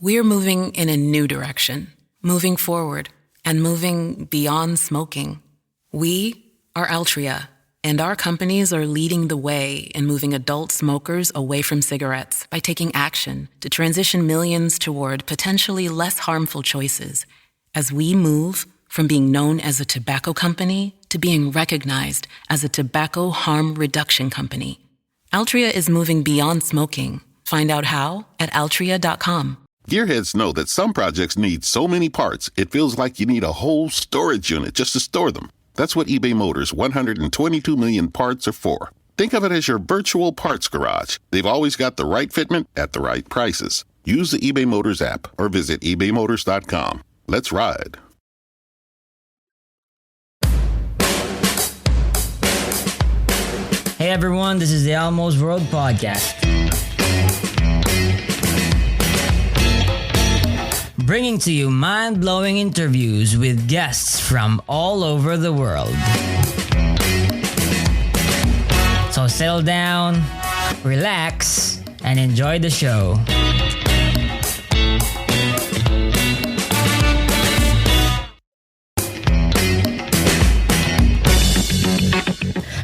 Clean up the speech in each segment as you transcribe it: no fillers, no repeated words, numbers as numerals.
We're moving in a new direction, moving forward, and moving beyond smoking. We are Altria, and our companies are leading the way in moving adult smokers away from cigarettes by taking action to transition millions toward potentially less harmful choices as we move from being known as a tobacco company to being recognized as a tobacco harm reduction company. Altria is moving beyond smoking. Find out how at altria.com. Gearheads know that some projects need so many parts, it feels like you need a whole storage unit just to store them. That's what eBay Motors' 122 million parts are for. Think of it as your virtual parts garage. They've always got the right fitment at the right prices. Use the eBay Motors app or visit ebaymotors.com. Let's ride. Hey everyone, this is the Almost World Podcast. Bringing to you mind-blowing interviews with guests from all over the world. So settle down, relax, and enjoy the show.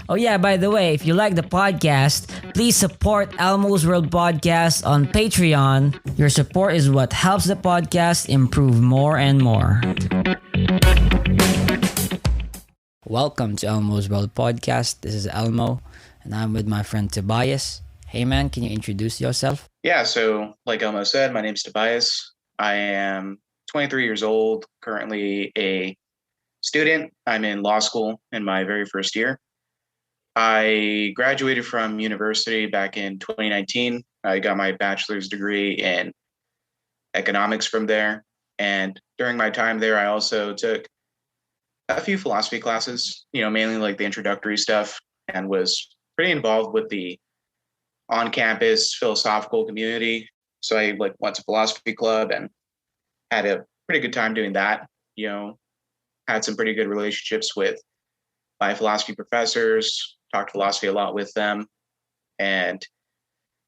Oh yeah, by the way, if you like the podcast, please support Elmo's World Podcast on Patreon. Your support is what helps the podcast improve more and more. Welcome to Elmo's World Podcast. This is Elmo, and I'm with my friend Tobias. Hey man, can you introduce yourself? Yeah, so like Elmo said, my name's Tobias. I am 23 years old, currently a student. I'm in law school in my very first year. I graduated from university back in 2019. I got my bachelor's degree in economics from there. And during my time there, I also took a few philosophy classes, mainly like the introductory stuff, and was pretty involved with the on-campus philosophical community. So I went to philosophy club and had a pretty good time doing that. Had some pretty good relationships with my philosophy professors, talked philosophy a lot with them. And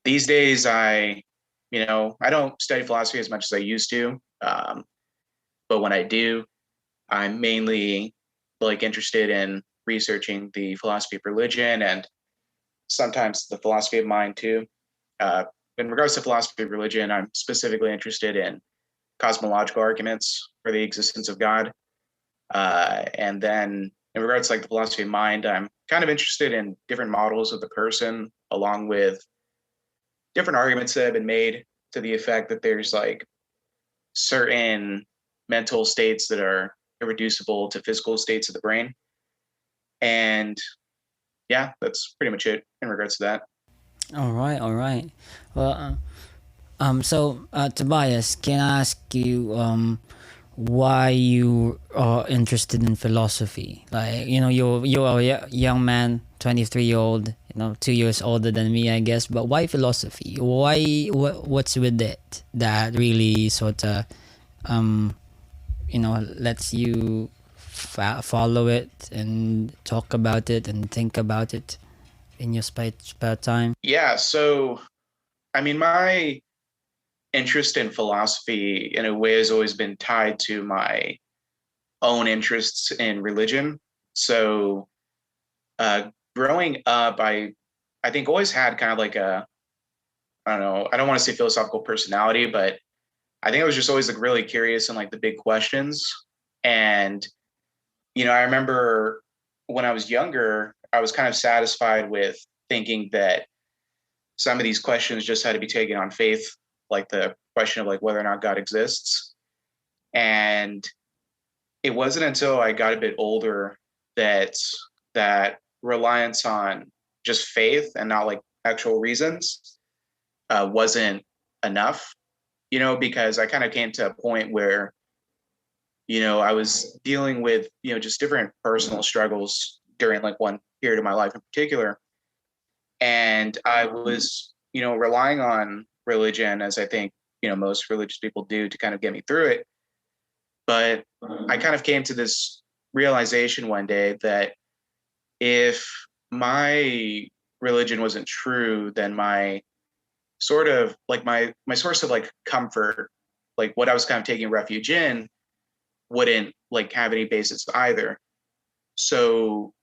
these days I don't study philosophy as much as I used to. But when I do, I'm mainly interested in researching the philosophy of religion and sometimes the philosophy of mind too. In regards to philosophy of religion, I'm specifically interested in cosmological arguments for the existence of God. And then in regards to the philosophy of mind, I'm kind of interested in different models of the person, along with different arguments that have been made to the effect that there's certain mental states that are irreducible to physical states of the brain. And yeah, that's pretty much it in regards to that. All right. Well, so Tobias, can I ask you why you are interested in philosophy? You're a young man, 23-year-old, 2 years older than me, I guess. But why philosophy? What's with it that really sort of, lets you follow it and talk about it and think about it in your spare time? Yeah, so, my interest in philosophy in a way has always been tied to my own interests in religion. So growing up, I think always had kind of I don't want to say philosophical personality, but I think I was just always really curious in the big questions. And, I remember when I was younger, I was kind of satisfied with thinking that some of these questions just had to be taken on faith, like the question of whether or not God exists. And it wasn't until I got a bit older that reliance on just faith and not actual reasons wasn't enough, because I kind of came to a point where, I was dealing with, just different personal struggles during one period of my life in particular. And I was, relying on religion, as I think, most religious people do, to kind of get me through it. But I kind of came to this realization one day that if my religion wasn't true, then my sort of my source of comfort like what I was kind of taking refuge in wouldn't like have any basis either. So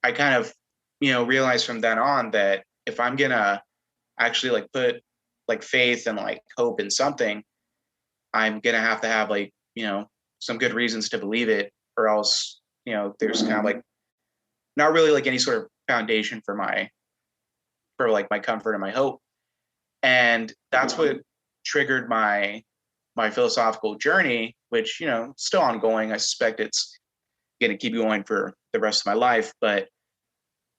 I kind of, realized from then on that if I'm gonna actually like put like faith and like hope in something, I'm gonna have to have like, some good reasons to believe it, or else, there's kind of like not really like any sort of foundation for like my comfort and my hope. And that's what triggered my philosophical journey, which, still ongoing. I suspect it's gonna keep going for the rest of my life. But,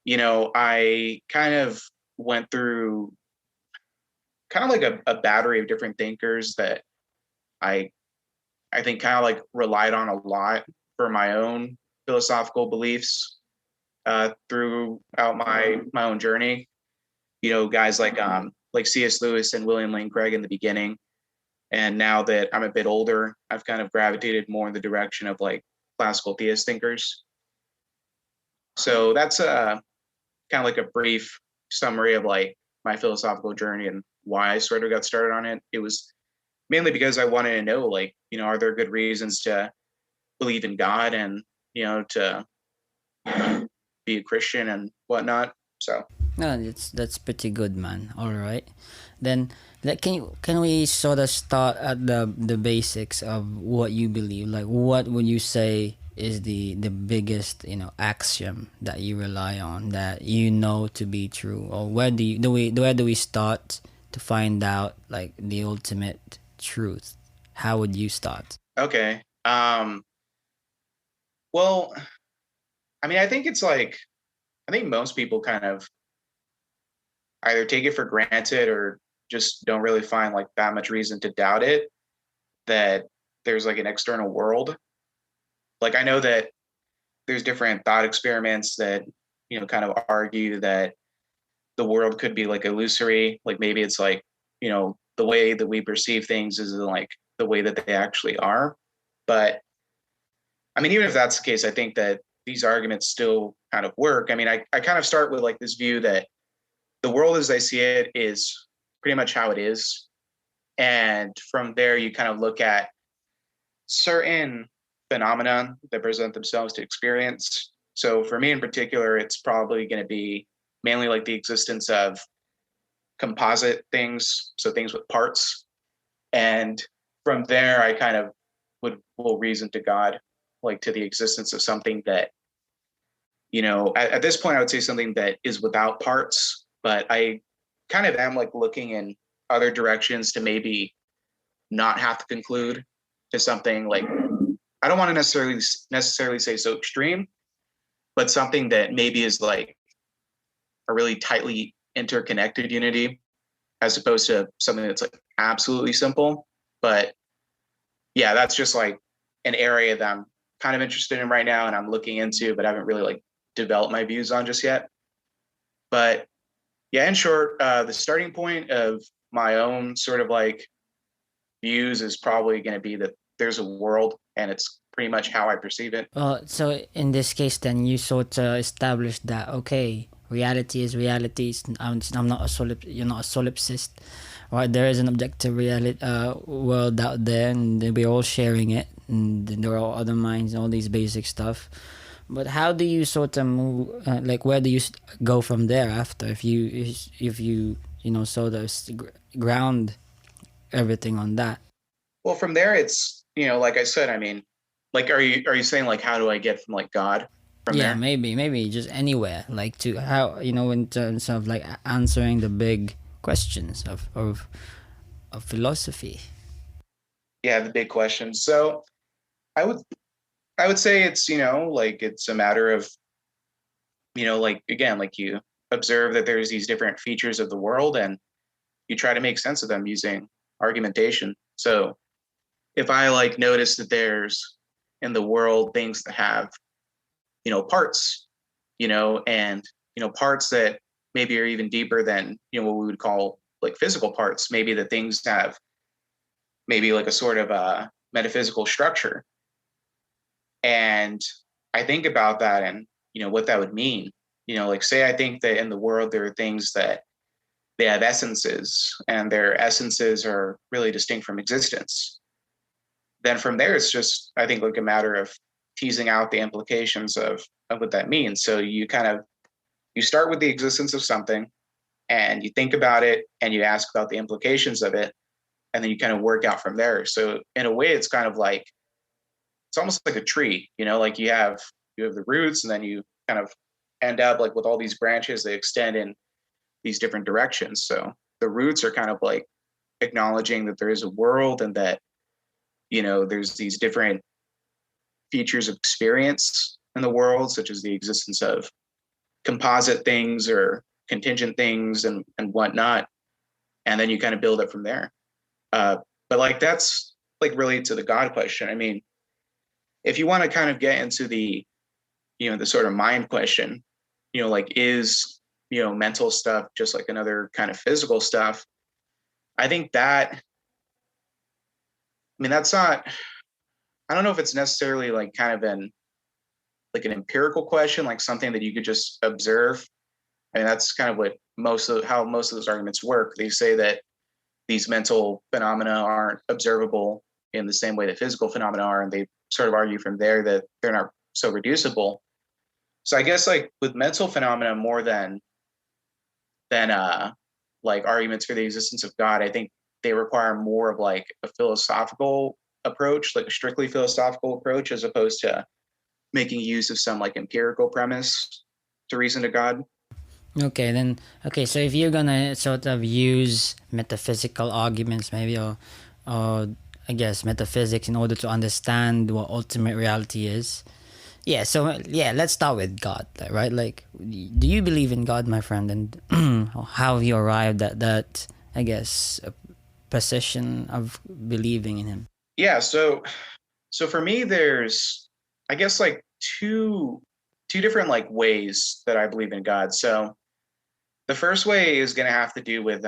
I kind of went through kind of like a battery of different thinkers that I I think kind of like relied on a lot for my own philosophical beliefs throughout my own journey. Guys like C.S. Lewis and William Lane Craig in the beginning, and now that I'm a bit older, I've kind of gravitated more in the direction of like classical theist thinkers. So that's kind of like a brief summary of like my philosophical journey and why I sort of got started on it. It was mainly because I wanted to know, like, are there good reasons to believe in God and, to be a Christian and whatnot. So No, that's pretty good, man. All right, then can we sort of start at the basics of what you believe? Like, what would you say is the biggest axiom that you rely on, that to be true, or where do we start to find out like the ultimate truth? How would you start? okay. Well, I mean, I think most people kind of either take it for granted or just don't really find like that much reason to doubt it, that there's like an external world. Like I know that there's different thought experiments that, kind of argue that the world could be like illusory. Like maybe it's like, the way that we perceive things isn't like the way that they actually are. But I mean, even if that's the case, I think that these arguments still kind of work. I mean, I kind of start with like this view that the world as I see it is pretty much how it is. And from there, you kind of look at certain phenomena that present themselves to experience. So for me in particular, it's probably going to be mainly like the existence of composite things, so things with parts. And from there, I kind of will reason to God, like to the existence of something that, at this point, I would say something that is without parts, but I kind of am like looking in other directions to maybe not have to conclude to something like, I don't want to necessarily say so extreme, but something that maybe is like a really tightly interconnected unity, as opposed to something that's like absolutely simple. But yeah, that's just like an area that I'm kind of interested in right now and I'm looking into, but I haven't really like developed my views on just yet. But yeah, in short, the starting point of my own sort of like views is probably going to be that there's a world and it's pretty much how I perceive it. So in this case, then you sort of establish that, okay, reality is reality. I'm not a you're not a solipsist, right? There is an objective reality world out there, and we're all sharing it, and there are other minds and all these basic stuff. But how do you sort of move? Like, where do you go from there after? If you sort of ground everything on that. Well, from there, it's, like I said, I mean, like, are you saying like, how do I get from like God from Yeah, there? maybe just anywhere, like to how in terms of like answering the big questions of philosophy. Yeah, the big question. So I would I would say it's, like it's a matter of, like again, like you observe that there's these different features of the world and you try to make sense of them using argumentation. So if I like notice that there's in the world things that have, parts, and, parts that maybe are even deeper than, what we would call like physical parts, maybe the things have maybe like a sort of a metaphysical structure. And I think about that and, what that would mean, like say, I think that in the world, there are things that they have essences and their essences are really distinct from existence. then from there, it's just, I think, like a matter of teasing out the implications of what that means. So you start with the existence of something, and you think about it, and you ask about the implications of it, and then you kind of work out from there. So in a way, it's kind of like, it's almost like a tree, like you have the roots, and then you kind of end up like with all these branches that extend in these different directions. So the roots are kind of like acknowledging that there is a world, and that there's these different features of experience in the world, such as the existence of composite things or contingent things and whatnot. And then you kind of build it from there. But like, that's like really to the God question. I mean, if you want to kind of get into the, the sort of mind question, like, is, mental stuff just like another kind of physical stuff? I think that, I mean, that's not, I don't know if it's necessarily like kind of an empirical question, like something that you could just observe. I mean, that's kind of what how most of those arguments work. They say that these mental phenomena aren't observable in the same way that physical phenomena are, and they sort of argue from there that they're not so reducible. So I guess like with mental phenomena more than like arguments for the existence of God, I think they require more of like a philosophical approach, like a strictly philosophical approach, as opposed to making use of some like empirical premise to reason to God. Okay, so if you're gonna sort of use metaphysical arguments, maybe, or I guess metaphysics, in order to understand what ultimate reality is, let's start with God, right? Like, do you believe in God, my friend, and how have you arrived at that, I guess, position of believing in Him? Yeah, so for me, there's, I guess, like two different like ways that I believe in God. So the first way is going to have to do with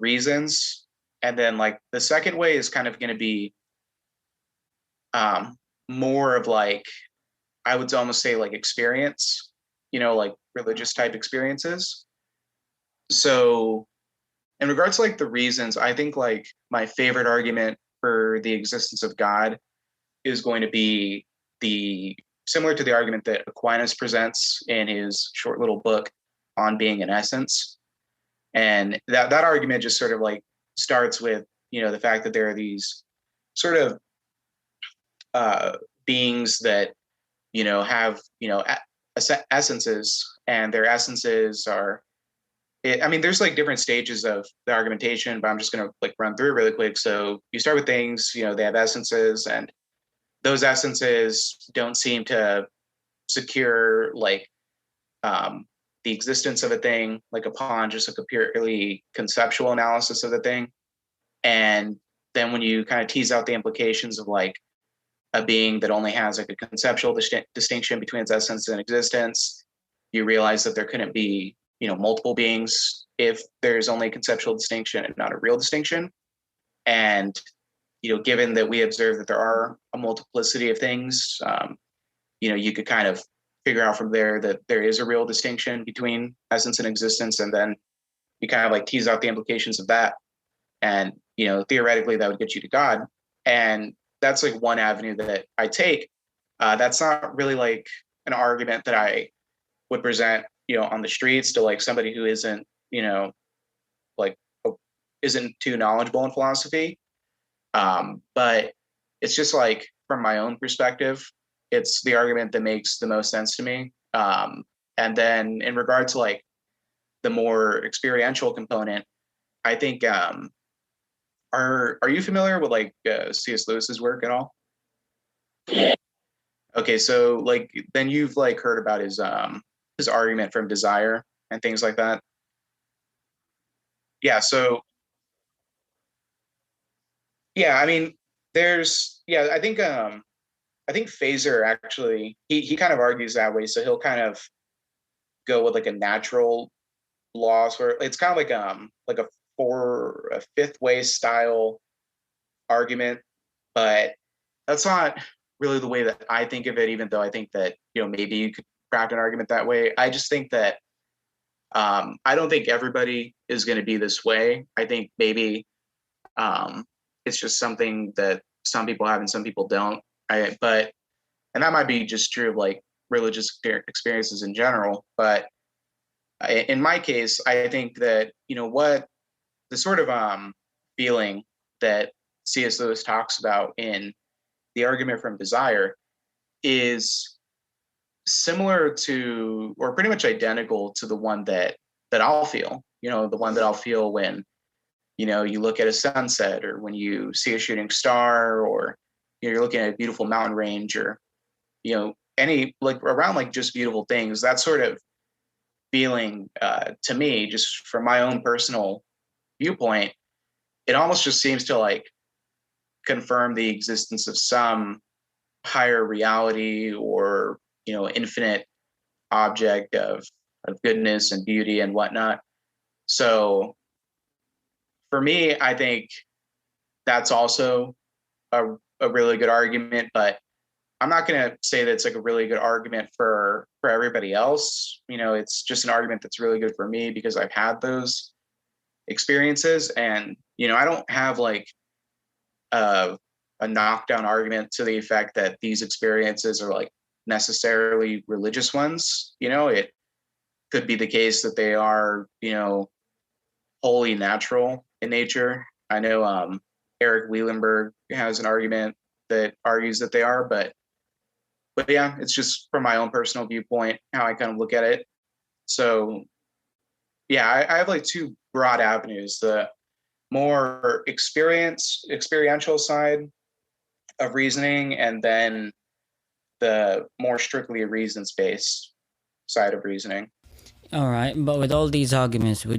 reasons, and then like the second way is kind of going to be more of like, I would almost say like experience, like religious type experiences. So in regards to like the reasons, I think like my favorite argument for the existence of God is going to be the similar to the argument that Aquinas presents in his short little book On Being and Essence. And that argument just sort of like starts with, the fact that there are these sort of beings that, have, essences, and their essences are, I mean, there's like different stages of the argumentation, but I'm just going to like run through it really quick. So you start with things, they have essences, and those essences don't seem to secure like the existence of a thing, like upon just like a purely conceptual analysis of the thing. And then when you kind of tease out the implications of like a being that only has like a conceptual distinction between its essence and existence, you realize that there couldn't be, multiple beings if there's only a conceptual distinction and not a real distinction. And, given that we observe that there are a multiplicity of things, you could kind of figure out from there that there is a real distinction between essence and existence. And then you kind of like tease out the implications of that. And, theoretically that would get you to God. And that's like one avenue that I take. That's not really like an argument that I would present, on the streets to like somebody who isn't, like isn't too knowledgeable in philosophy. But it's just like from my own perspective, it's the argument that makes the most sense to me. And then in regard to like the more experiential component, I think, are you familiar with like C.S. Lewis's work at all? Okay, so like then you've like heard about his argument from desire and things like that. Yeah, so yeah, I mean, I think Phaser actually he kind of argues that way. So he'll kind of go with like a natural law, sort of, it's kind of like a fifth way style argument, but that's not really the way that I think of it, even though I think that, maybe you could craft an argument that way. I just think that I don't think everybody is going to be this way. I think maybe it's just something that some people have and some people don't. And that might be just true of like religious experiences in general. But in my case, I think that, what the sort of feeling that C.S. Lewis talks about in The Argument from Desire is similar to, or pretty much identical to, the one that I'll feel, the one that I'll feel when, you look at a sunset, or when you see a shooting star, or you're looking at a beautiful mountain range, or any, like, around, like, just beautiful things. That sort of feeling, to me, just from my own personal viewpoint, it almost just seems to like confirm the existence of some higher reality, or infinite object of goodness and beauty and whatnot. So for me, I think that's also a really good argument, but I'm not going to say that it's like a really good argument for everybody else. It's just an argument that's really good for me because I've had those experiences, and I don't have like a knockdown argument to the effect that these experiences are like necessarily religious ones. It could be the case that they are, wholly natural in nature. I know Eric Wielenberg has an argument that argues that they are, but yeah, it's just from my own personal viewpoint how I kind of look at it. So yeah, I have like two broad avenues: the more experiential side of reasoning, and then the more strictly reasons-based side of reasoning. All right, but with all these arguments, are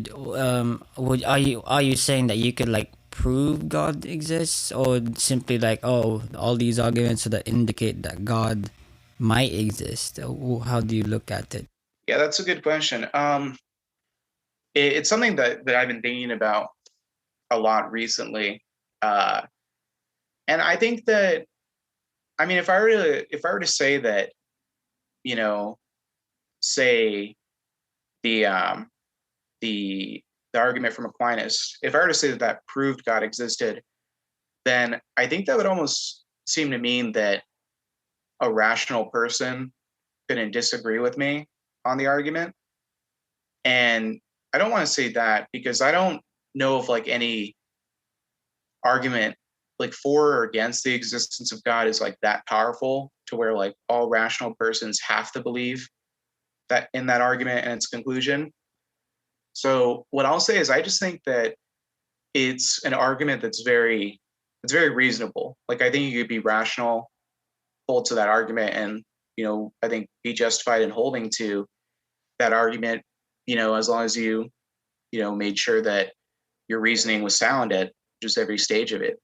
you saying that you could like prove God exists, or simply like, oh, all these arguments that indicate that God might exist? How do you look at it? Yeah, that's a good question. It's something that I've been thinking about a lot recently, and I think that, I mean, if I were to say that, say the argument from Aquinas, if I were to say that proved God existed, then I think that would almost seem to mean that a rational person couldn't disagree with me on the argument. And I don't want to say that because I don't know of like any argument like for or against the existence of God is like that powerful to where like all rational persons have to believe that in that argument and its conclusion. So what I'll say is I just think that it's an argument that's very reasonable. Like, I think you could be rational, hold to that argument, and I think be justified in holding to that argument, as long as you made sure that your reasoning was sound at just every stage of it.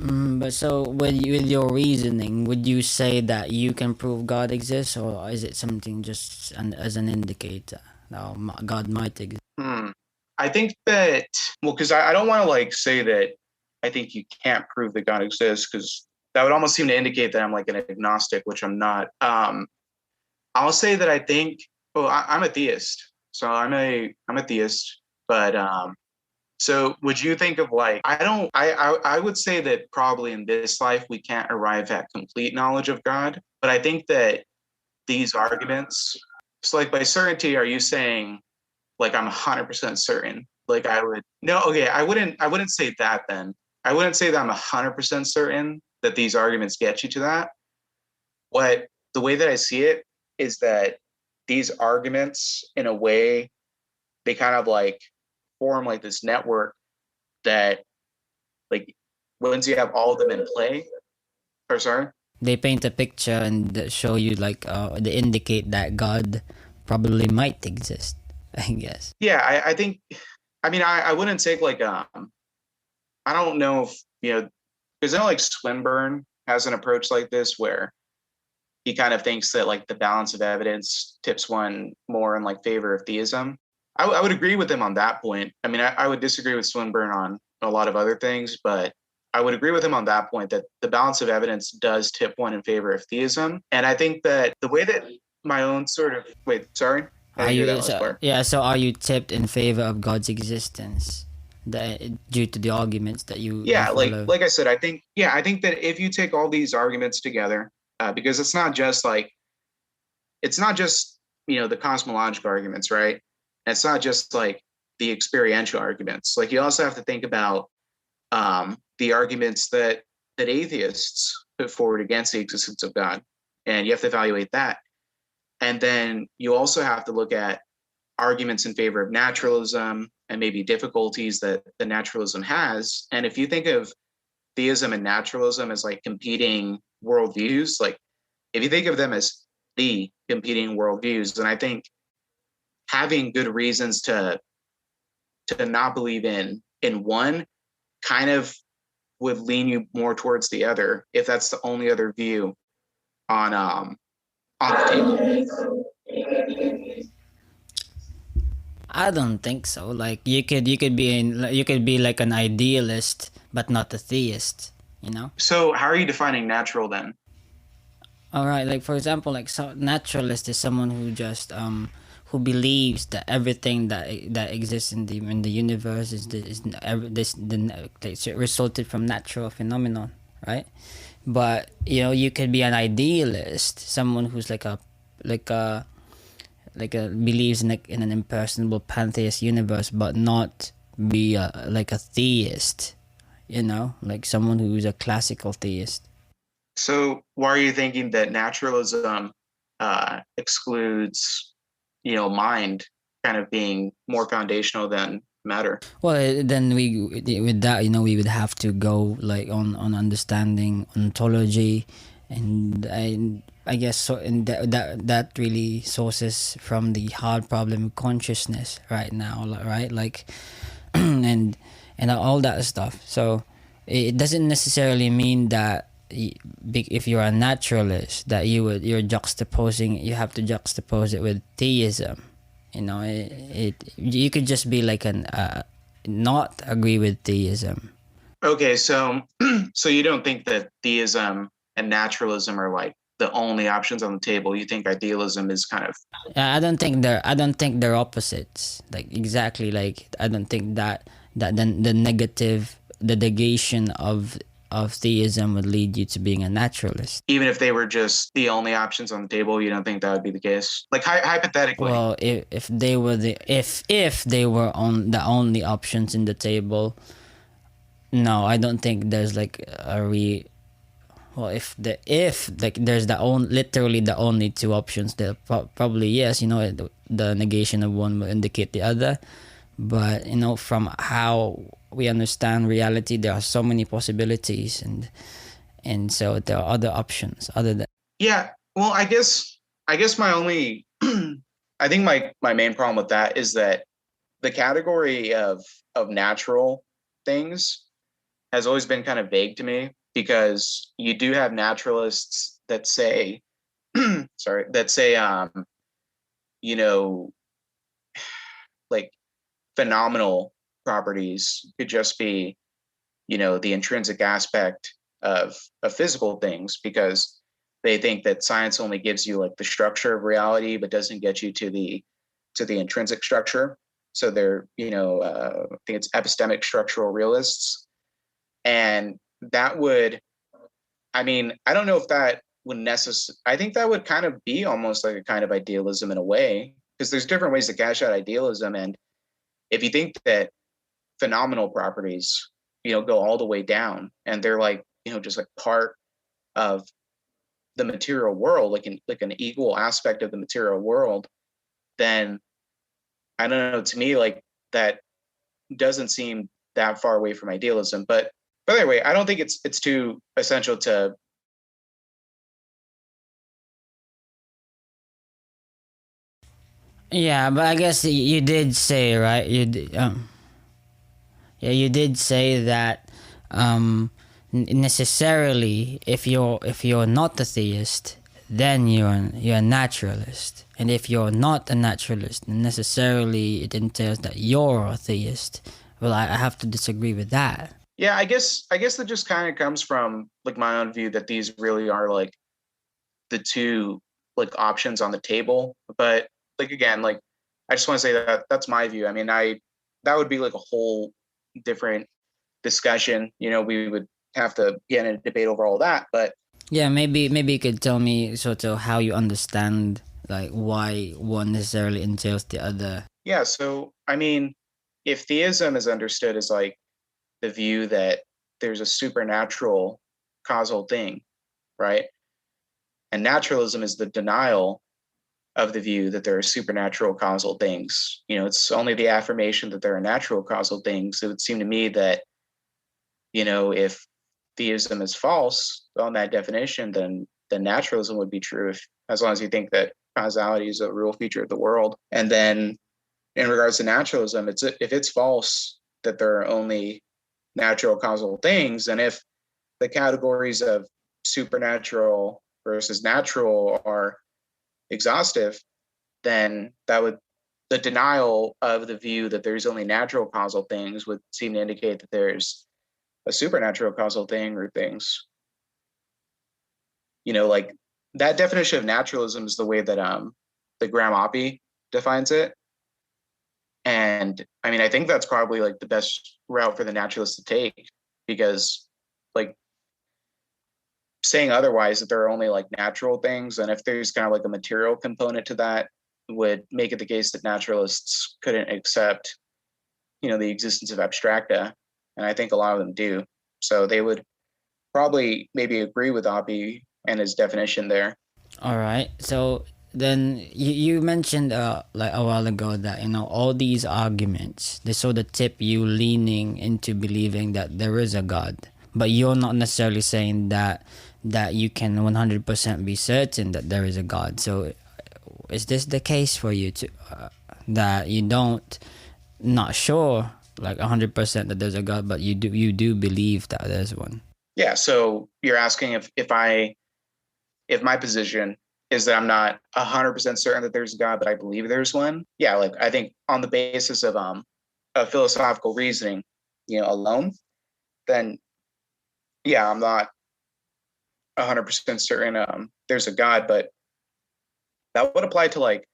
But so with your reasoning, would you say that you can prove God exists, or is it something just as an indicator that God might exist? I think that, well, because I don't want to like say that I think you can't prove that God exists, because that would almost seem to indicate that I'm like an agnostic, which I'm not. I'll say that I think, I'm a theist, so I'm a theist, but so would you think of like, I would say that probably in this life we can't arrive at complete knowledge of God, but I think that these arguments, it's like, by certainty, are you saying like I'm 100% certain? Like I wouldn't say that then. I wouldn't say that I'm 100% certain that these arguments get you to that. The way that I see it is that these arguments, in a way, they kind of like form like this network that, like, once you have all of them in play, or sorry? They paint a picture and show you like they indicate that God probably might exist, I guess. Yeah, I think, I mean, I wouldn't take like I don't know if because I know like Swinburne has an approach like this where he kind of thinks that like the balance of evidence tips one more in like favor of theism. I would agree with him on that point. I mean, I would disagree with Swinburne on a lot of other things, but I would agree with him on that point, that the balance of evidence does tip one in favor of theism. And I think that the way that my own sort of, wait, sorry? So are you tipped in favor of God's existence due to the arguments that you Yeah, follow. like I said, I think that if you take all these arguments together, because it's not just the cosmological arguments, right? And it's not just like the experiential arguments. Like you also have to think about the arguments that atheists put forward against the existence of God, and you have to evaluate that. And then you also have to look at arguments in favor of naturalism and maybe difficulties that the naturalism has. And if you think of theism and naturalism as like competing worldviews, like if you think of them as the competing worldviews, then I think having good reasons to not believe in one kind of would lean you more towards the other if that's the only other view on the table. I don't think so. Like you could be like an idealist but not a theist, you know? So how are you defining natural then? All right, like for example, like so naturalist is someone who just who believes that everything that exists in the universe is resulted from natural phenomenon, right? But you could be an idealist, someone who's like a believes in an impersonable pantheist universe, but not be like a theist, like someone who's a classical theist. So why are you thinking that naturalism excludes, mind kind of being more foundational than matter? Well, then with that, we would have to go like on understanding ontology, and I guess so. And that really sources from the hard problem of consciousness right now, right? Like, and all that stuff. So it doesn't necessarily mean that if you're a naturalist that you have to juxtapose it with theism. You could just be like an not agree with theism. Okay, so so you don't think that theism and naturalism are like the only options on the table. You think idealism is kind of I don't think they're opposites. Like exactly, like I don't think that the negative, the negation of theism would lead you to being a naturalist. even if they were just the only options on the table, you don't think that would be the case? Like hypothetically. Well, if they were if they were on the only options in the table, no, I don't think there's like well, if like there's literally the only two options, there probably yes, the negation of one will indicate the other. But from how we understand reality, there are so many possibilities, and so there are other options other than. Yeah, well, I guess my only I think my main problem with that is that the category of natural things has always been kind of vague to me, because you do have naturalists that say sorry, that say you know like phenomenal properties could just be the intrinsic aspect of physical things, because they think that science only gives you like the structure of reality but doesn't get you to the intrinsic structure. So they're I think it's epistemic structural realists. And that would, I mean, I don't know if that would necessarily, I think that would kind of be almost like a kind of idealism in a way, because there's different ways to cash out idealism. And if you think that phenomenal properties go all the way down, and they're like just like part of the material world, like an equal aspect of the material world, then I don't know, to me, like that doesn't seem that far away from idealism. But anyway, I don't think it's too essential to. Yeah, but I guess you did say, right, yeah, you did say that necessarily if you're not a theist, then you're a naturalist, and if you're not a naturalist, necessarily it entails that you're a theist. Well, I have to disagree with that. Yeah, I guess that just kind of comes from like my own view that these really are like the two like options on the table. But like again, like I just want to say that that's my view. I mean, that would be like a whole different discussion. We would have to get in a debate over all that. But Yeah, maybe you could tell me sort of how you understand like why one necessarily entails the other. yeah, so I mean, if theism is understood as like the view that there's a supernatural causal thing, right? And naturalism is the denial of the view that there are supernatural causal things. It's only the affirmation that there are natural causal things. It would seem to me that, if theism is false on that definition, then naturalism would be true, as long as you think that causality is a real feature of the world. And then in regards to naturalism, if it's false that there are only natural causal things, and if the categories of supernatural versus natural are exhaustive, then the denial of the view that there's only natural causal things would seem to indicate that there's a supernatural causal thing or things. Like that definition of naturalism is the way that the Graham Oppy defines it. And I mean, I think that's probably like the best route for the naturalist to take, because like saying otherwise, that there are only like natural things, and if there's kind of like a material component to that, would make it the case that naturalists couldn't accept, the existence of abstracta. And I think a lot of them do. So they would probably maybe agree with Oppy and his definition there. All right. So then you mentioned like a while ago that all these arguments they sort of tip you leaning into believing that there is a God, but you're not necessarily saying that you can 100% be certain that there is a God. So is this the case for you to that you don't not sure like 100% that there's a God, but you do believe that there's one? Yeah. So you're asking if my position is that I'm not 100% certain that there's a God, but I believe there's one. Yeah, like I think on the basis of philosophical reasoning, alone, then yeah, I'm not 100% certain there's a God, but that would apply to like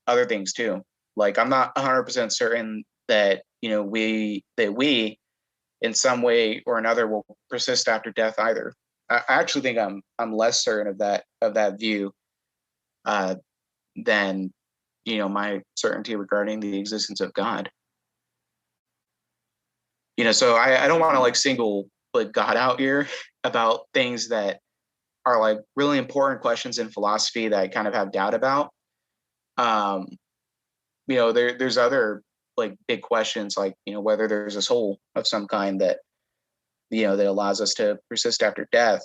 other things too. Like I'm not 100% certain that we in some way or another will persist after death either. I actually think I'm less certain of that view than my certainty regarding the existence of God. So I don't want to like single like God out here about things that are like really important questions in philosophy that I kind of have doubt about. There's other like big questions, like whether there's a soul of some kind that that allows us to persist after death.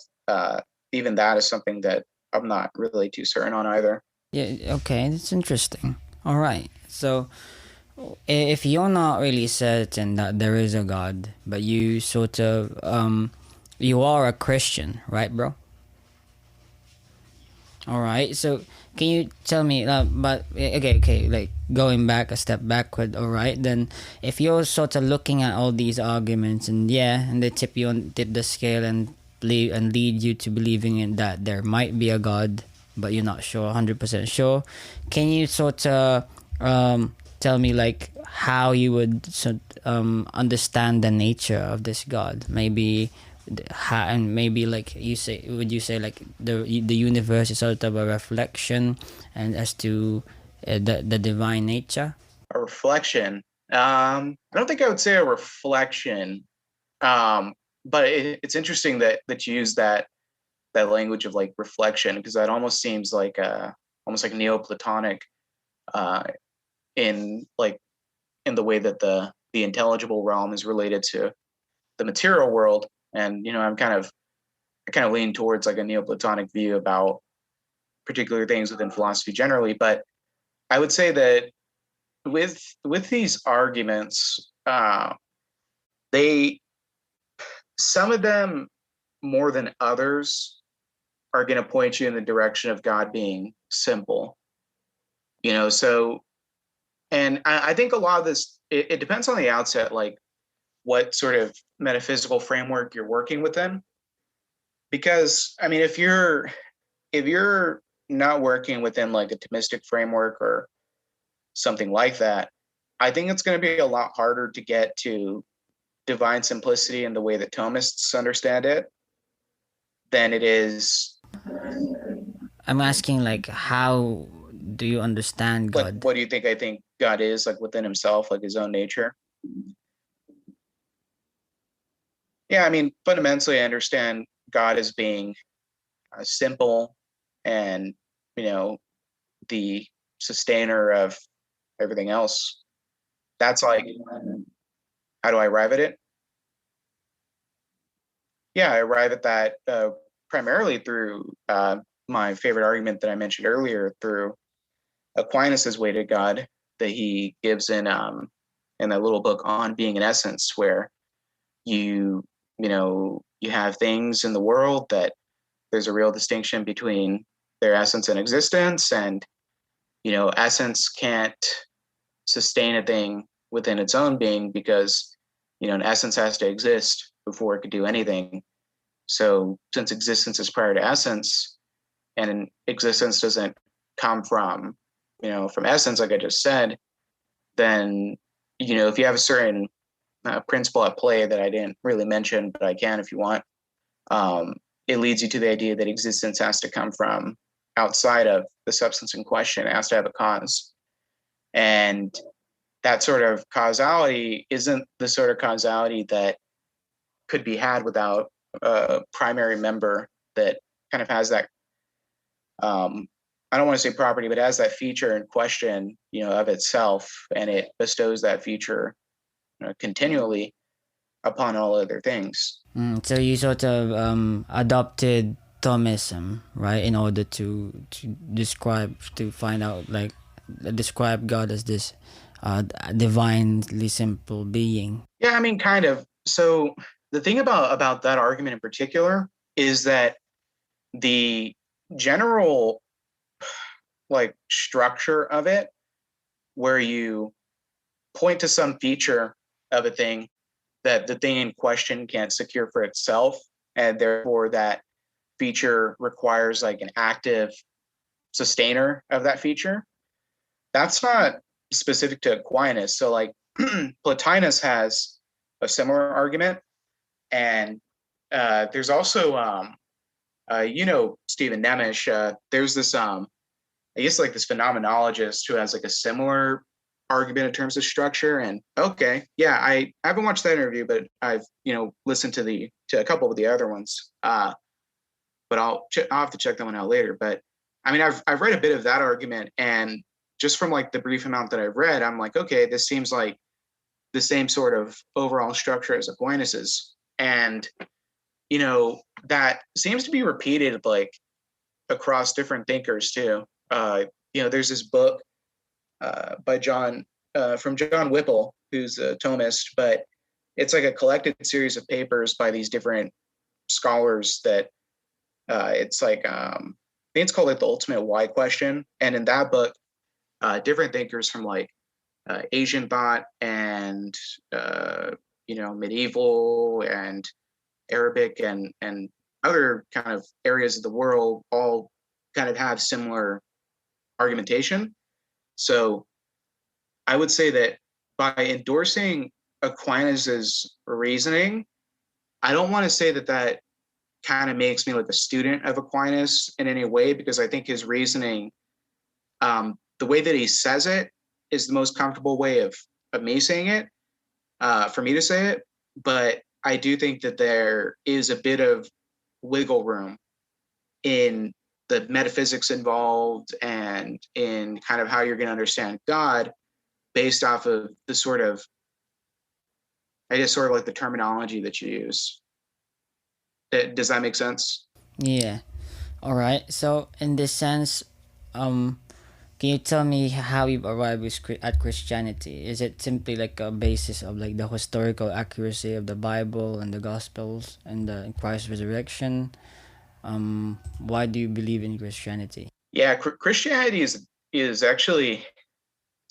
Even that is something that I'm not really too certain on either. Yeah, okay, that's interesting. All right. So if you're not really certain that there is a God, but you sort of you are a Christian, right, bro? All right. So can you tell me but okay, like going back a step backward, all right? Then if you're sort of looking at all these arguments and they tip the scale and lead you to believing in that there might be a God, but you're not sure 100% sure, can you sort of tell me like how you would understand the nature of this God? Maybe and maybe like would you say like the universe is sort of a reflection and as to the divine nature? A reflection. I don't think I would say a reflection. But it's interesting that you use that language of like reflection, because that almost seems like almost like Neoplatonic in the way that the intelligible realm is related to the material world. And I kind of lean towards like a Neoplatonic view about particular things within philosophy generally. But I would say that with these arguments, some of them more than others are going to point you in the direction of God being simple. So, and I think a lot of this, it depends on the outset, like what sort of metaphysical framework you're working within. Because I mean, if you're not working within like a Thomistic framework or something like that, I think it's going to be a lot harder to get to divine simplicity in the way that Thomists understand it than it is I'm asking like, how do you understand like, God? what do you think I think God is, like, within himself, like his own nature? Yeah, I mean, fundamentally, I understand God as being simple and, you know, the sustainer of everything else. That's like, how do I arrive at it? Yeah, I arrive at that primarily through my favorite argument that I mentioned earlier, through Aquinas's way to God that he gives in that little book on being in essence, where you you have things in the world that there's a real distinction between their essence and existence, and essence can't sustain a thing within its own being because an essence has to exist before it could do anything. So since existence is prior to essence, and existence doesn't come from from essence, like I just said, then if you have a certain principle at play that I didn't really mention, but I can if you want, it leads you to the idea that existence has to come from outside of the substance in question. It has to have a cause. And that sort of causality isn't the sort of causality that could be had without a primary member that kind of has that, I don't want to say property, but has that feature in question, of itself, and it bestows that feature continually upon all other things. So you sort of adopted Thomism, right, in order to find out, like, describe God as this divinely simple being. Yeah, I mean, kind of. So the thing about that argument in particular is that the general like structure of it, where you point to some feature of a thing that the thing in question can't secure for itself, and therefore that feature requires like an active sustainer of that feature. That's not specific to Aquinas. So like Plotinus has a similar argument, and there's also Stephen Nemish. There's this I guess like this phenomenologist who has like a similar argument in terms of structure. And okay, yeah, I haven't watched that interview, but I've listened to a couple of the other ones. But I'll have to check that one out later. But I mean, I've read a bit of that argument, and just from like the brief amount that I've read, I'm like, okay, this seems like the same sort of overall structure as Aquinas's, and that seems to be repeated like across different thinkers too. There's this book by from John Whipple, who's a Thomist, but it's like a collected series of papers by these different scholars that it's like I think it's called like the ultimate why question. And in that book, different thinkers from like Asian thought and medieval and Arabic and other kind of areas of the world all kind of have similar argumentation. So I would say that by endorsing Aquinas's reasoning, I don't want to say that kind of makes me like a student of Aquinas in any way, because I think his reasoning, the way that he says it, is the most comfortable way of me saying it, for me to say it. But I do think that there is a bit of wiggle room in the metaphysics involved and in kind of how you're going to understand God based off of the sort of like the terminology that you use. Does that make sense? Yeah. All right. So in this sense, can you tell me how you arrived at Christianity? Is it simply like a basis of like the historical accuracy of the Bible and the Gospels and the Christ's resurrection? Why do you believe in Christianity? Yeah, Christianity is actually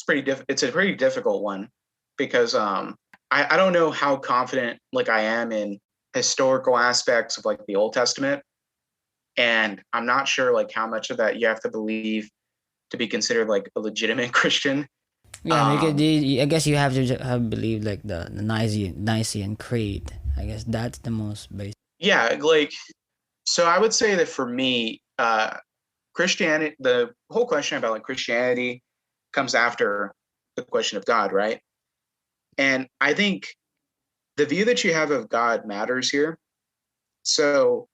it's a pretty difficult one, because I don't know how confident like I am in historical aspects of like the Old Testament, and I'm not sure like how much of that you have to believe to be considered like a legitimate Christian. Yeah, because I guess you have to have believed like the Nicene Creed. I guess that's the most basic. Yeah, like, so I would say that for me, Christianity, the whole question about like Christianity comes after the question of God, right? And I think the view that you have of God matters here. So,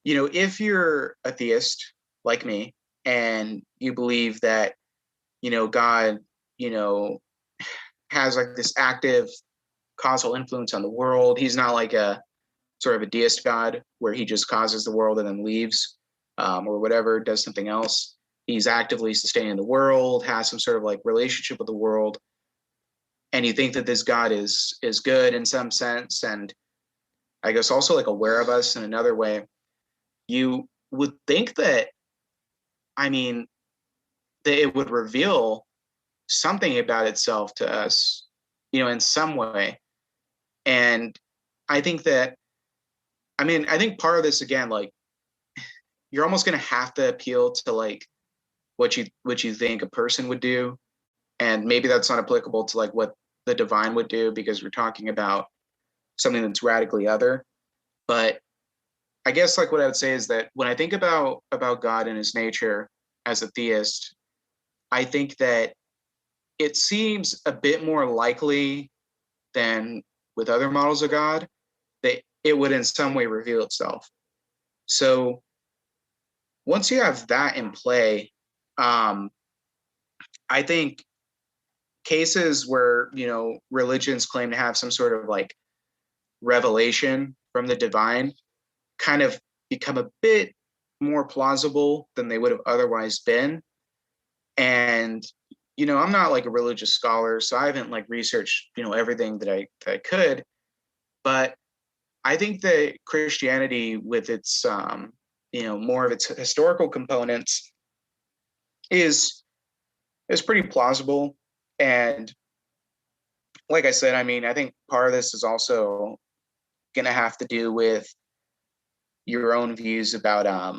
if you're a theist like me and you believe that, God, you know, has like this active causal influence on the world, he's not like a sort of a deist God where he just causes the world and then leaves, or whatever, does something else. He's actively sustaining the world, has some sort of like relationship with the world, and you think that this God is good in some sense, and I guess also like aware of us in another way. You would think that, I mean, that it would reveal something about itself to us, in some way. And I think that, I think part of this again, like, you're almost going to have to appeal to like what you think a person would do, and maybe that's not applicable to like what the divine would do because we're talking about something that's radically other. But I guess like what I would say is that when I think about God and his nature as a theist, I think that it seems a bit more likely than with other models of God that it would in some way reveal itself. So once you have that in play, I think cases where, religions claim to have some sort of like revelation from the divine kind of become a bit more plausible than they would have otherwise been. And, I'm not like a religious scholar, so I haven't like researched, everything that I could, but I think that Christianity with its, more of its historical components is pretty plausible. And like I said, I think part of this is also going to have to do with your own views about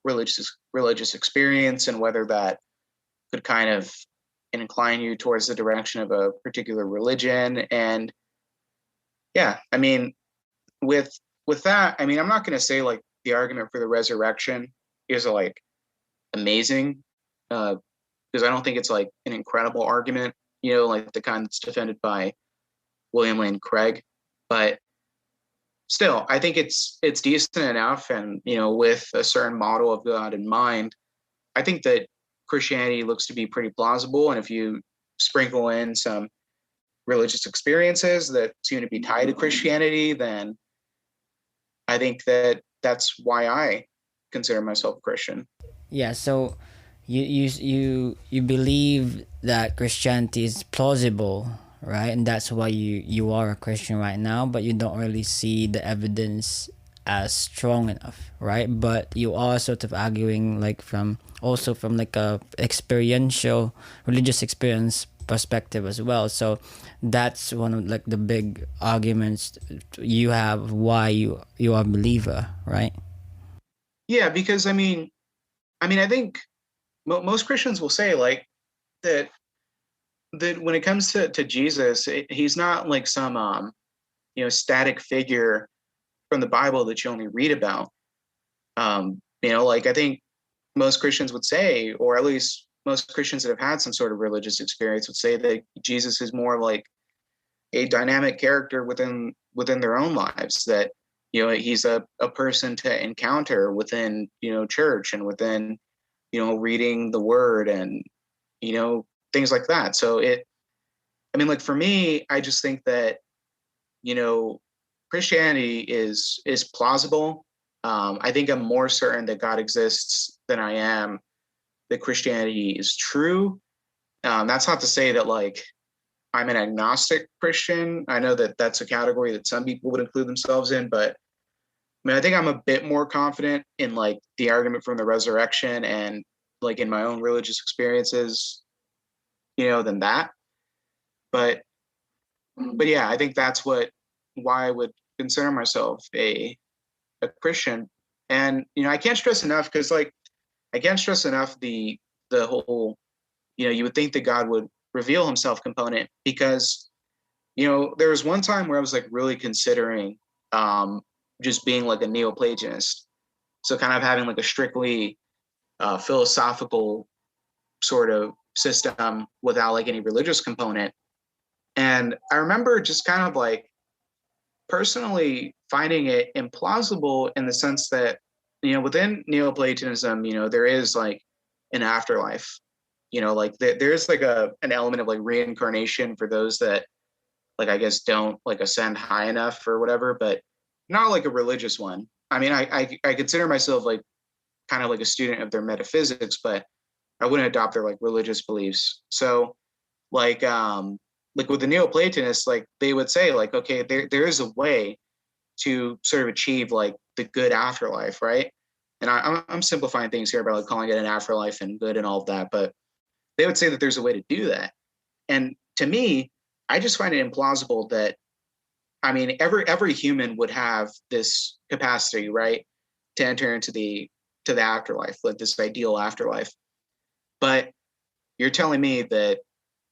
religious experience and whether that could kind of incline you towards the direction of a particular religion. And yeah, with with that, I'm not going to say like the argument for the resurrection is like amazing, because I don't think it's like an incredible argument, like the kind that's defended by William Lane Craig. But still, I think it's decent enough, and with a certain model of God in mind, I think that Christianity looks to be pretty plausible. And if you sprinkle in some religious experiences that seem to be tied to Christianity, then I think that that's why I consider myself a Christian. Yeah, so you believe that Christianity is plausible, right? And that's why you are a Christian right now, but you don't really see the evidence as strong enough, right? But you are sort of arguing like from like a experiential religious experience perspective as well. So that's one of like the big arguments you have why you are a believer, right? Yeah, because I think most Christians will say like that when it comes to Jesus, he's not like some static figure from the Bible that you only read about. Like I think most Christians would say, or at least most Christians that have had some sort of religious experience would say that Jesus is more like a dynamic character within their own lives, that he's a person to encounter within church and within reading the word and things like that. So like for me, I just think that Christianity is plausible. I think I'm more certain that God exists than I am that Christianity is true. That's not to say that like I'm an agnostic Christian. I know that that's a category that some people would include themselves in, but I think I'm a bit more confident in like the argument from the resurrection and like in my own religious experiences, than that. But yeah, I think that's why I would consider myself a Christian. And I can't stress enough, because like I can't stress enough the whole you would think that God would reveal himself component, because, there was one time where I was like really considering just being like a Neoplatonist. So kind of having like a strictly philosophical sort of system without like any religious component. And I remember just kind of like personally finding it implausible in the sense that, within Neoplatonism, there is like an afterlife, like there's like an element of like reincarnation for those that, like, I guess don't like ascend high enough or whatever, but not like a religious one. I mean, I consider myself like kind of like a student of their metaphysics, but I wouldn't adopt their like religious beliefs. So like with the Neoplatonists, like they would say like, okay, there is a way to sort of achieve like the good afterlife, right? And I'm simplifying things here by like calling it an afterlife and good and all of that, but they would say that there's a way to do that. And to me, I just find it implausible that, I mean, every human would have this capacity, right, to enter into the afterlife, like this ideal afterlife. But you're telling me that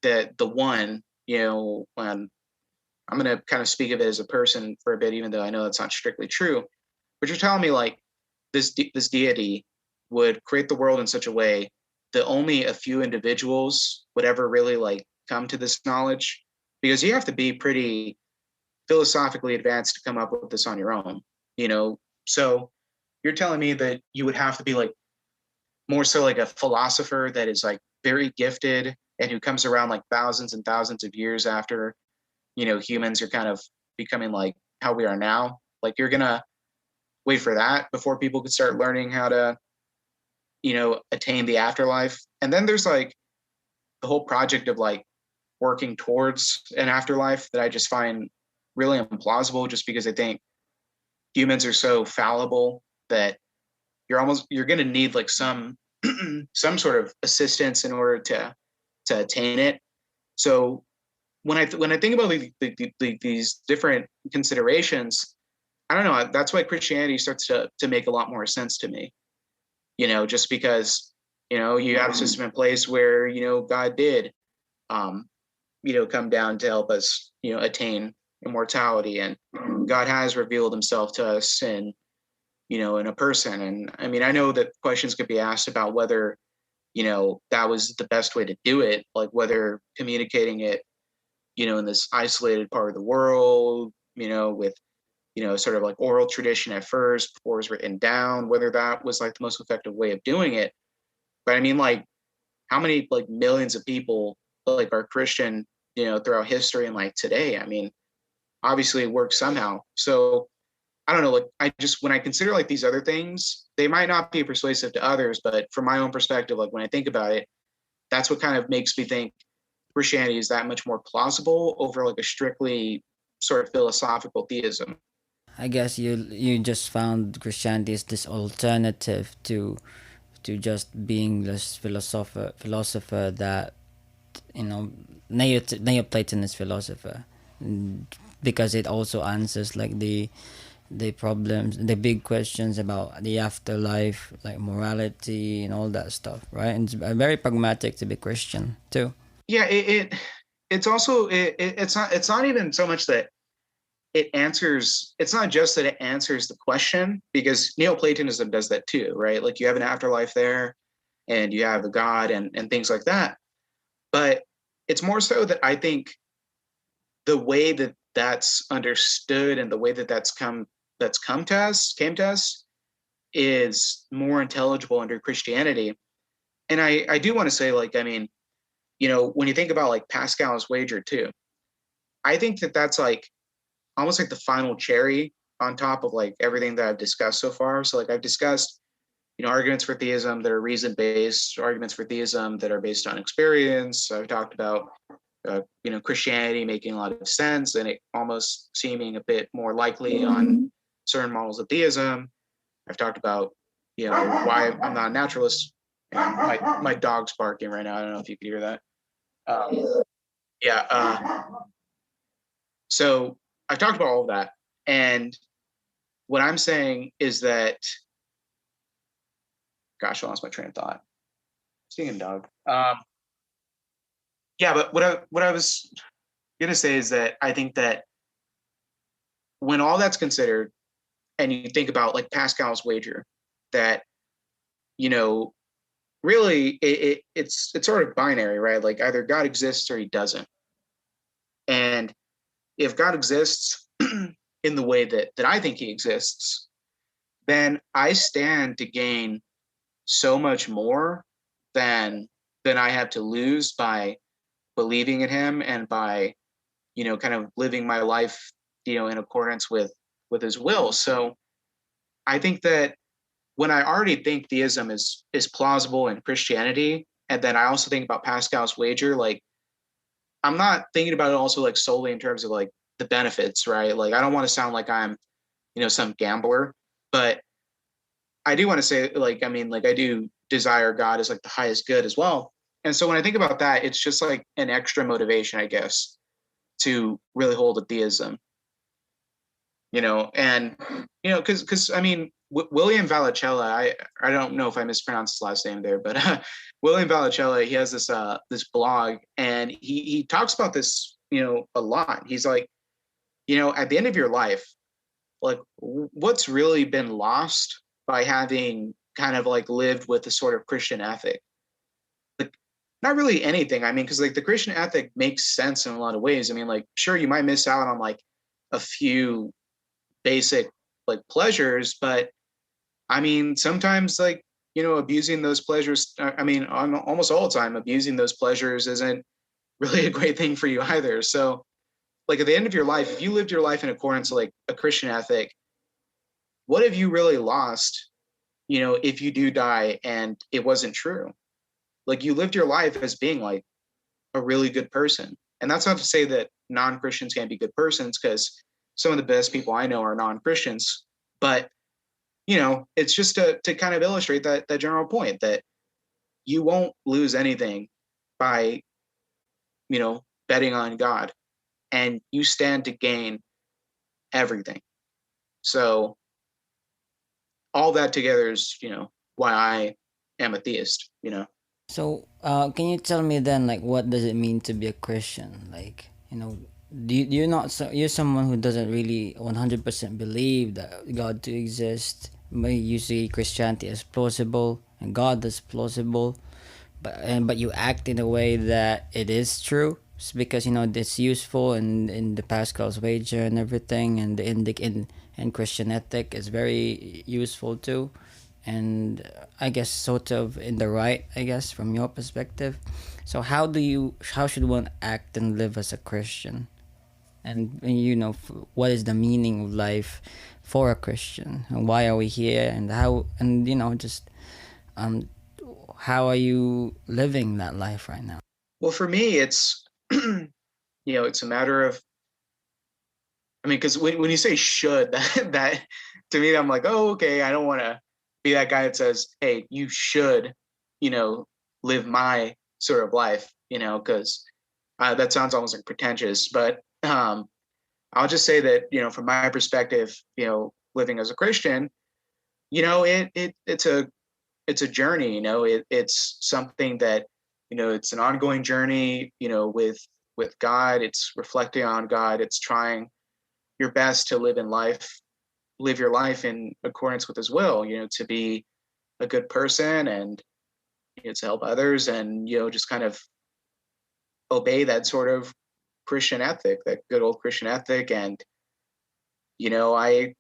the one, and I'm going to kind of speak of it as a person for a bit, even though I know that's not strictly true. But you're telling me like this deity would create the world in such a way that only a few individuals would ever really like come to this knowledge, because you have to be pretty philosophically advanced to come up with this on your own, So you're telling me that you would have to be like more so like a philosopher that is like very gifted and who comes around like thousands and thousands of years after, humans are kind of becoming like how we are now. Like you're gonna wait for that before people could start learning how to, attain the afterlife. And then there's like the whole project of like working towards an afterlife that I just find really implausible, just because I think humans are so fallible that you're going to need like some some sort of assistance in order to attain it. So when I think about these different considerations, I don't know. That's why Christianity starts to make a lot more sense to me. Just because you have a system in place where God did um, come down to help us attain immortality, and God has revealed himself to us in a person. And I mean, I know that questions could be asked about whether that was the best way to do it, like whether communicating it in this isolated part of the world with sort of like oral tradition at first before it was written down, whether that was like the most effective way of doing it. But I mean, like, how many like millions of people like are Christian throughout history and like today? I mean, obviously it works somehow. So I don't know, like I just, when I consider like these other things, they might not be persuasive to others, but from my own perspective, like when I think about it, that's what kind of makes me think Christianity is that much more plausible over like a strictly sort of philosophical theism. I guess you just found Christianity as this alternative to just being this philosopher that Neoplatonist philosopher. Because it also answers like the problems, the big questions about the afterlife, like morality and all that stuff, right? And it's very pragmatic to be Christian too. Yeah, it's also it's not even so much that it answers, it's not just that it answers the question, because Neoplatonism does that too, right? Like you have an afterlife there and you have a God and things like that. But it's more so that I think the way that that's understood and the way that came to us is more intelligible under Christianity. And I do want to say, like, I mean, when you think about like Pascal's wager too, I think that that's like almost like the final cherry on top of like everything that I've discussed so far. So like I've discussed, arguments for theism that are reason-based, arguments for theism that are based on experience. I've talked about, Christianity making a lot of sense and it almost seeming a bit more likely on certain models of theism. I've talked about, why I'm not a naturalist. And my dog's barking right now. I don't know if you can hear that. Yeah. So I've talked about all of that. And what I'm saying is that, gosh, I lost my train of thought. Seeing a dog. Yeah, but what I was gonna say is that I think that when all that's considered, and you think about like Pascal's wager, that you know really it's sort of binary, right? Like either God exists or he doesn't. And if God exists in the way that I think he exists, then I stand to gain so much more than I have to lose by believing in him and by kind of living my life in accordance with his will. So I think that when I already think theism is plausible in Christianity, and then I also think about Pascal's wager, like I'm not thinking about it also like solely in terms of like the benefits, right? Like I don't want to sound like I'm some gambler, but I do want to say like I mean like I do desire God as like the highest good as well. And so when I think about that, it's just like an extra motivation, I guess, to really hold to theism. And because I mean William Vallicella, I don't know if I mispronounced his last name there, but William Vallicella, he has this blog, and he talks about this a lot. He's like, at the end of your life, like what's really been lost by having kind of like lived with a sort of Christian ethic? Like not really anything. I mean, because like the Christian ethic makes sense in a lot of ways. I mean, like sure you might miss out on like a few basic like pleasures, but I mean sometimes like abusing those pleasures, I mean almost all the time abusing those pleasures isn't really a great thing for you either. So like at the end of your life, if you lived your life in accordance to like a Christian ethic, what have you really lost if you do die and it wasn't true? Like you lived your life as being like a really good person. And that's not to say that non-Christians can't be good persons, because some of the best people I know are non-Christians. But, it's just to kind of illustrate that general point that you won't lose anything by, betting on God, and you stand to gain everything. So all that together is, why I am a theist. So, can you tell me then, like, what does it mean to be a Christian? Like, do you not so you're someone who doesn't really 100% believe that God to exist? But you see Christianity as plausible and God as plausible, but you act in a way that it is true. It's because it's useful in the Pascal's wager and everything, and the indic in Christian ethic is very useful too, and I guess sort of in the right, I guess, from your perspective. So how should one act and live as a Christian? And what is the meaning of life for a Christian? And why are we here? And how, and just um how are you living that life right now? Well, for me, it's it's a matter of, I mean, because when you say should, that to me, I'm like, oh, okay, I don't want to be that guy that says, hey, you should, you know, live my sort of life, because that sounds almost like pretentious. But I'll just say that, from my perspective, living as a Christian, it's a journey. It's something that, it's an ongoing journey, with God. It's reflecting on God. It's trying your best to live your life in accordance with his will, to be a good person, and to help others, and just kind of obey that sort of Christian ethic, that good old Christian ethic. And I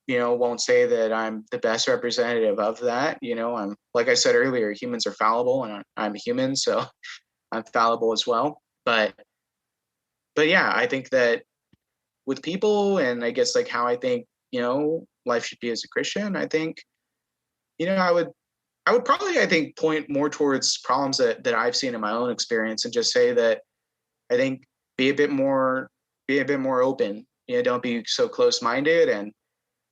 won't say that I'm the best representative of that. I'm, like I said earlier, humans are fallible, and I'm a human, so I'm fallible as well. But yeah, I think that with people, and I guess like how I think life should be as a Christian, I think I would probably, I think, point more towards problems that I've seen in my own experience, and just say that I think be a bit more be a bit more open. Don't be so close minded, and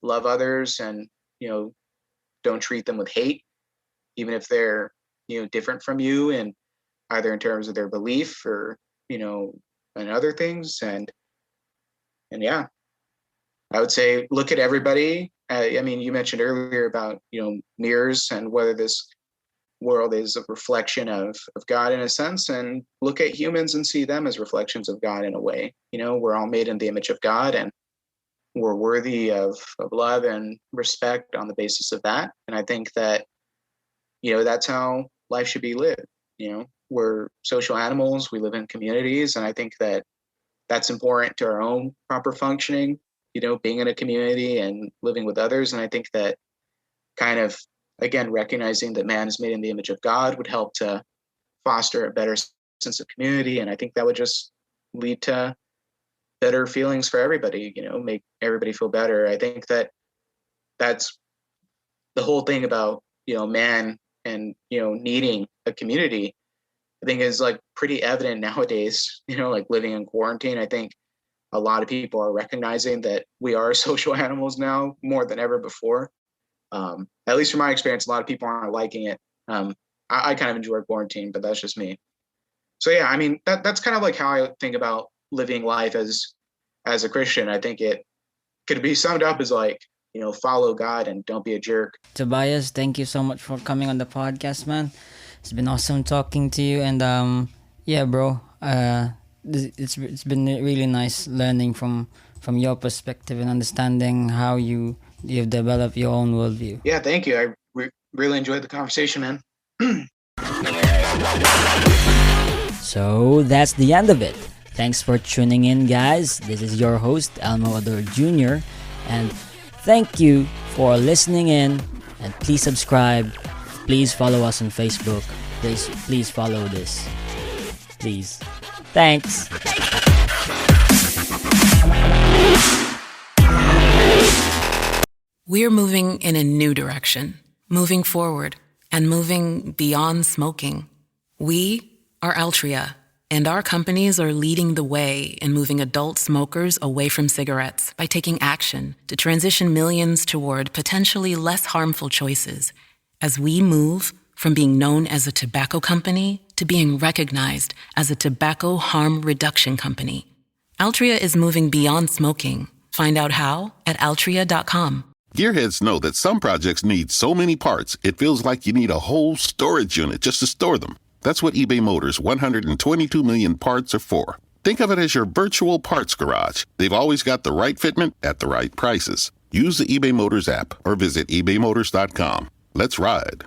love others, and don't treat them with hate, even if they're different from you, and either in terms of their belief or and other things. And yeah, I would say look at everybody. I mean, you mentioned earlier about mirrors, and whether this world is a reflection of God in a sense, and look at humans and see them as reflections of God in a way. We're all made in the image of God, and we're worthy of love and respect on the basis of that. And I think that, that's how life should be lived. We're social animals, we live in communities, and I think that that's important to our own proper functioning, being in a community and living with others. And I think that kind of, again, recognizing that man is made in the image of God would help to foster a better sense of community. And I think that would just lead to better feelings for everybody, make everybody feel better. I think that that's the whole thing about, man and, needing a community, I think is like pretty evident nowadays, like living in quarantine. I think a lot of people are recognizing that we are social animals now more than ever before. At least from my experience, a lot of people aren't liking it. I kind of enjoy quarantine, but that's just me. So yeah, I mean, that's kind of like how I think about living life as a Christian. I think it could be summed up as like, follow God and don't be a jerk. Tobias, thank you so much for coming on the podcast, man. It's been awesome talking to you, and yeah, bro. It's been really nice learning from your perspective and understanding how you've developed your own worldview. Yeah, thank you. I really enjoyed the conversation, man. So that's the end of it. Thanks for tuning in, guys. This is your host, Elmo Ador Jr. And thank you for listening in. And please subscribe. Please follow us on Facebook. Please follow this. Please. Thanks. We're moving in a new direction, moving forward and moving beyond smoking. We are Altria, and our companies are leading the way in moving adult smokers away from cigarettes by taking action to transition millions toward potentially less harmful choices as we move from being known as a tobacco company to being recognized as a tobacco harm reduction company. Altria is moving beyond smoking. Find out how at altria.com. Gearheads know that some projects need so many parts, it feels like you need a whole storage unit just to store them. That's what eBay Motors' 122 million parts are for. Think of it as your virtual parts garage. They've always got the right fitment at the right prices. Use the eBay Motors app or visit ebaymotors.com. Let's ride.